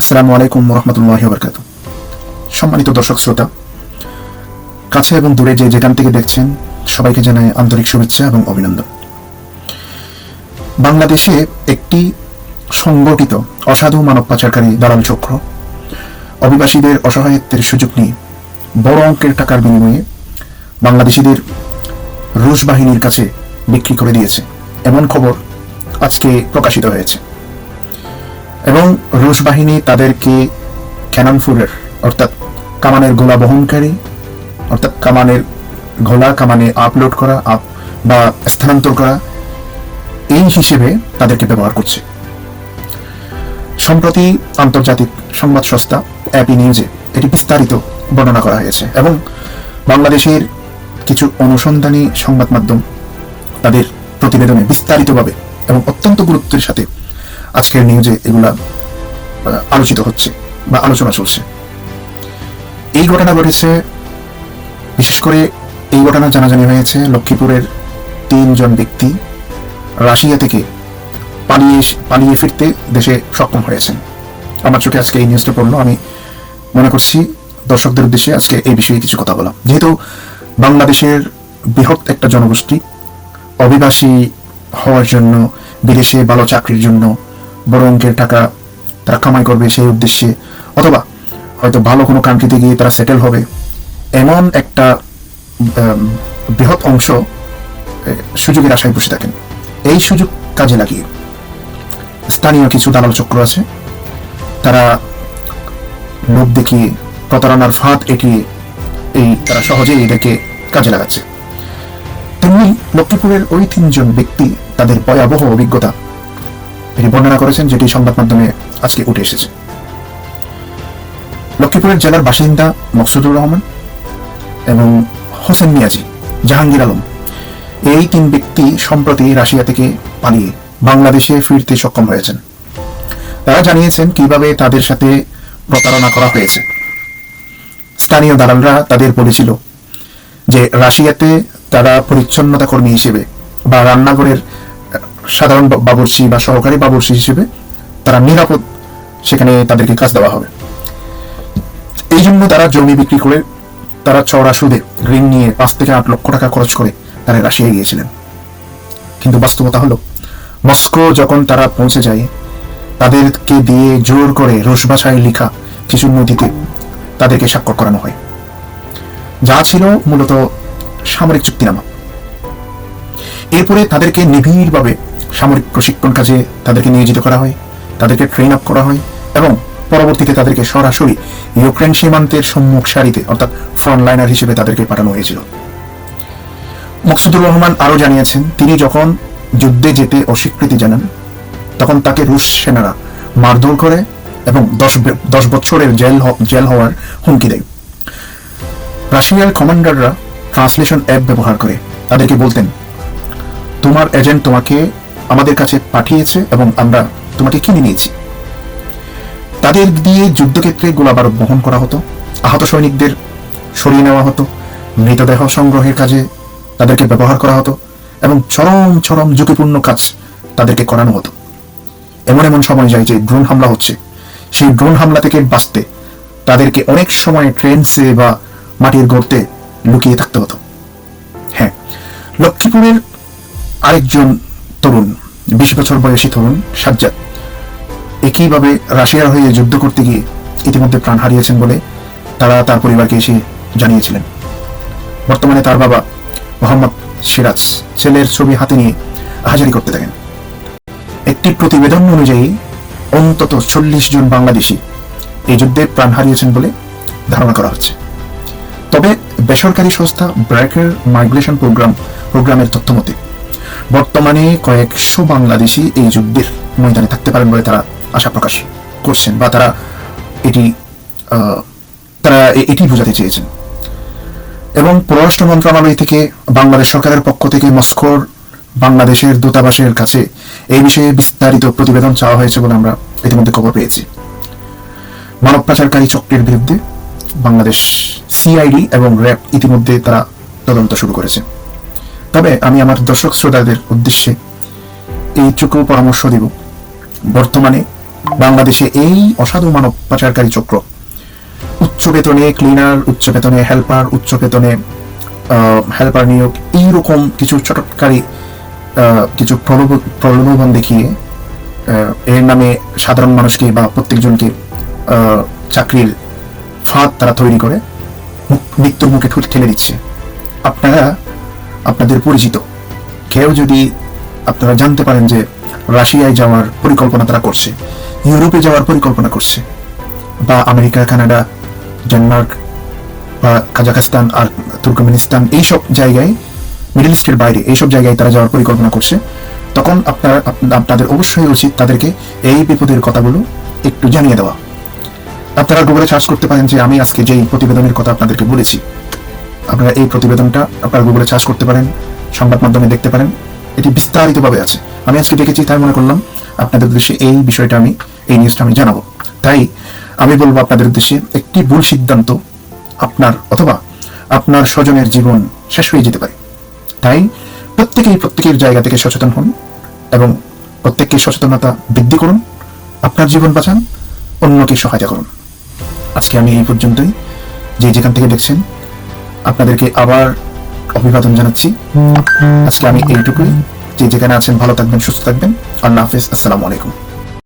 আসসালামু আলাইকুম রহমতুল্লাহি ওয়া বারাকাতুহু। সম্মানিত দর্শক শ্রোতা, কাছে এবং দূরে যে যেখান থেকে দেখছেন সবাইকে জানাই আন্তরিক শুভেচ্ছা এবং অভিনন্দন। বাংলাদেশে একটি সংগঠিত অসাধু মানব পাচারকারী দালাল চক্র অভিবাসীদের অসহায়ত্বের সুযোগ নিয়ে বড় অঙ্কের টাকার বিনিময়ে বাংলাদেশিদের রুশ বাহিনীর কাছে বিক্রি করে দিয়েছে, এমন খবর আজকে প্রকাশিত হয়েছে। এবং রুশ বাহিনী তাদেরকে ক্যাননফুলের অর্থাৎ কামানের গোলা বহনকারী, অর্থাৎ কামানের গোলা কামানে আপলোড করা বা স্থানান্তর করা, এই হিসেবে তাদেরকে ব্যবহার করছে। সম্প্রতি আন্তর্জাতিক সংবাদ সংস্থা অ্যাপি নিউজে এটি বিস্তারিত বর্ণনা করা হয়েছে এবং বাংলাদেশের কিছু অনুসন্ধানী সংবাদ মাধ্যম তাদের প্রতিবেদনে বিস্তারিতভাবে এবং অত্যন্ত গুরুত্বের সাথে আজকের নিউজে এগুলা আলোচিত হচ্ছে বা আলোচনা চলছে। এই ঘটনা ঘটেছে, বিশেষ করে এই ঘটনা জানাজানি হয়েছে লক্ষ্মীপুরের 3 জন ব্যক্তি রাশিয়া থেকে পালিয়ে ফিরতে দেশে সক্ষম হয়েছেন। আমার চোখে আজকে এই নিউজটা পড়লো, আমি মনে করছি দর্শকদের উদ্দেশ্যে আজকে এই বিষয়ে কিছু কথা বলা। যেহেতু বাংলাদেশের বৃহৎ একটা জনগোষ্ঠী অভিবাসী হওয়ার জন্য, বিদেশে ভালো চাকরির জন্য বড় অঙ্কের টাকা তারা কামাই করবে সেই উদ্দেশ্যে, অথবা হয়তো ভালো কোনো কান্ট্রিতে গিয়ে তারা সেটেল হবে, এমন একটা বৃহৎ অংশ সুযোগের আশায় বসে থাকেন। এই সুযোগ কাজে লাগিয়ে স্থানীয় কিছু দালাল চক্র আছে, তারা লোভ দেখিয়ে প্রতারণার ফাঁদ এঁটিয়ে তারা সহজেই এদেরকে কাজে লাগাচ্ছে। তেমনি লক্ষ্মীপুরের ওই 3 জন ব্যক্তি তাদের ভয়াবহ অভিজ্ঞতা এটি বর্ণনা করেছেন, যেটি সংবাদ মাধ্যমে আজকে উঠে এসেছে। লক্ষ্মীপুরের জেলার বাসিন্দা মকসুদুর রহমান এবং হোসেন মিয়াজি, জাহাঙ্গীর আলম, এই 3 ব্যক্তি সম্প্রতি রাশিয়া থেকে পালিয়ে বাংলাদেশে ফিরতে সক্ষম হয়েছেন। তারা জানিয়েছেন কিভাবে তাদের সাথে প্রতারণা করা হয়েছে। স্থানীয় দালালরা তাদের বলেছিল যে রাশিয়াতে তারা পরিচ্ছন্নতা কর্মী হিসেবে বা রান্নাঘরের সাধারণ বাবুর্চি বা সহকারী বাবুর্চি হিসেবে তারা নিরাপদ, সেখানে তাদেরকে কাজ দেওয়া হবে। এই জন্য তারা জমি বিক্রি করে তারা চড়া সুদে ঋণ নিয়ে 5 থেকে 8 লক্ষ টাকা খরচ করে তারা রাশিয়ায় গিয়েছিলেন। কিন্তু বাস্তবতা হলো, মস্কো যখন তারা পৌঁছে যায়, তাদেরকে দিয়ে জোর করে রুশ ভাষায় লেখা কিছু নথিতে তাদেরকে স্বাক্ষর করানো হয়, যা ছিল মূলত সামরিক চুক্তিনামা। এরপরে তাদেরকে নিবিড়ভাবে সামরিক প্রশিক্ষণ কাজে তাদেরকে নিয়োজিত করা হয়, তাদেরকে ট্রেন আপ করা হয় এবং পরবর্তীতে তাদেরকে সরাসরি ইউক্রেন সীমান্তের সম্মুখ সারিতে অর্থাৎ ফ্রন্ট লাইনার হিসেবে তাদেরকে পাঠানো হয়েছিল। মকসুদুর রহমান আরও জানিয়েছেন, তিনি যখন যুদ্ধে যেতে অস্বীকৃতি জানান, তখন তাকে রুশ সেনারা মারধর করে এবং 10 বছরের জেল হওয়ার হুমকি দেয়। রাশিয়ার কমান্ডাররা ট্রান্সলেশন অ্যাপ ব্যবহার করে তাদেরকে বলতেন, তোমার এজেন্ট তোমাকে আমাদের কাছে পাঠিয়েছে এবং আমরা তোমাকে কিনে নিয়েছি। তাদের দিয়ে যুদ্ধক্ষেত্রে গোলাবারুদ বহন করা হতো, আহত সৈনিকদের সরিয়ে নেওয়া হতো, মৃতদেহ সংগ্রহের কাজে তাদেরকে ব্যবহার করা হতো এবং চরম ঝুঁকিপূর্ণ কাজ তাদেরকে করানো হতো। এমন সময় যায় যে ড্রোন হামলা হচ্ছে, সেই ড্রোন হামলা থেকে বাঁচতে তাদেরকে অনেক সময় ট্রেনসে বা মাটির গর্তে লুকিয়ে থাকতে হতো। হ্যাঁ, লক্ষ্মীপুরের আরেকজন তরুণ, 20 বছর বয়সী তরুণ সাজ্জাদ, একইভাবে রাশিয়ার হয়ে যুদ্ধ করতে গিয়ে ইতিমধ্যে প্রাণ হারিয়েছেন বলে তার পরিবারকে এসে জানিয়েছিলেন। বর্তমানে তার বাবা মোহাম্মদ সিরাজ ছেলের ছবি হাতে নিয়ে হাজারি করতে থাকেন। একটি প্রতিবেদন অনুযায়ী অন্তত 40 জন বাংলাদেশি এই যুদ্ধে প্রাণ হারিয়েছেন বলে ধারণা করা হচ্ছে। তবে বেসরকারি সংস্থা ব্র্যাকের মাইগ্রেশন প্রোগ্রামের তথ্য মতে বর্তমানে কয়েকশো বাংলাদেশি এই যুদ্ধের ময়দানে থাকতে পারেন বলে তারা আশা প্রকাশ করছেন বা তারা এটি বোঝাতে চেয়েছেন। এবং পররাষ্ট্র মন্ত্রণালয় থেকে বাংলাদেশ সরকারের পক্ষ থেকে মস্কোর বাংলাদেশের দূতাবাসের কাছে এই বিষয়ে বিস্তারিত প্রতিবেদন চাওয়া হয়েছে বলে আমরা ইতিমধ্যে খবর পেয়েছি। মানব পাচারকারী চক্রের বিরুদ্ধে বাংলাদেশ সিআইডি এবং র্যাব ইতিমধ্যে তারা তদন্ত শুরু করেছে। তবে আমি আমার দর্শক শ্রোতাদের উদ্দেশ্যে এইটুকু পরামর্শ দিব, বর্তমানে বাংলাদেশে এই অসাধু মানব পাচারকারী চক্র উচ্চ বেতনে ক্লিনার, উচ্চ বেতনে হেল্পার, উচ্চ বেতনে হেল্পার নিয়োগ, এইরকম কিছু চটৎকারী কিছু প্রলোভন দেখিয়ে এর নামে সাধারণ মানুষকে বা প্রত্যেকজনকে চাকরির ফাঁদ তারা তৈরি করে মৃত্যুর মুখে ঠেলে দিচ্ছে। আপনারা আপনাদের পরিচিত কেউ যদি আপনারা জানতে পারেন যে রাশিয়ায় যাওয়ার পরিকল্পনা তারা করছে, ইউরোপে যাওয়ার পরিকল্পনা করছে, বা আমেরিকা, কানাডা, ডেনমার্ক বা কাজাখস্তান আর তুর্কমেনিস্তান, এইসব জায়গায়, মিডল ইস্টের বাইরে এইসব জায়গায় তারা যাওয়ার পরিকল্পনা করছে, তখন আপনাদের অবশ্যই উচিত তাদেরকে এই বিপদের কথাগুলো একটু জানিয়ে দেওয়া। আপনারা গুগলে সার্চ করতে পারেন যে আমি আজকে যেই প্রতিবেদনের কথা আপনাদেরকে বলেছি, আপনারা এই প্রতিবেদনটা আপনারা গুগলে সার্চ করতে পারেন, সংবাদ মাধ্যমে দেখতে পারেন, এটি বিস্তারিতভাবে আছে। আমি আজকে দেখেছি, তাই মনে করলাম আপনাদের উদ্দেশ্যে এই বিষয়টা এই নিউজটা আমি জানাবো। তাই আমি বলবো আপনাদের উদ্দেশ্যে, একটি ভুল সিদ্ধান্ত আপনার অথবা আপনার স্বজনের জীবন শেষ হয়ে যেতে পারে। তাই প্রত্যেকের জায়গা থেকে সচেতন হন এবং প্রত্যেককে সচেতনতা বৃদ্ধি করুন, আপনার জীবন বাঁচান, অন্যকে সহায়তা করুন। আজকে আমি এই পর্যন্তই। যেখান থেকে দেখছেন আপনাদেরকে আবার অভিবাদন জানাচ্ছি। আজকে আমি এইটুকুই। যেখানে আছেন ভালো থাকবেন, সুস্থ থাকবেন। আল্লাহ হাফেজ, আসসালামু আলাইকুম।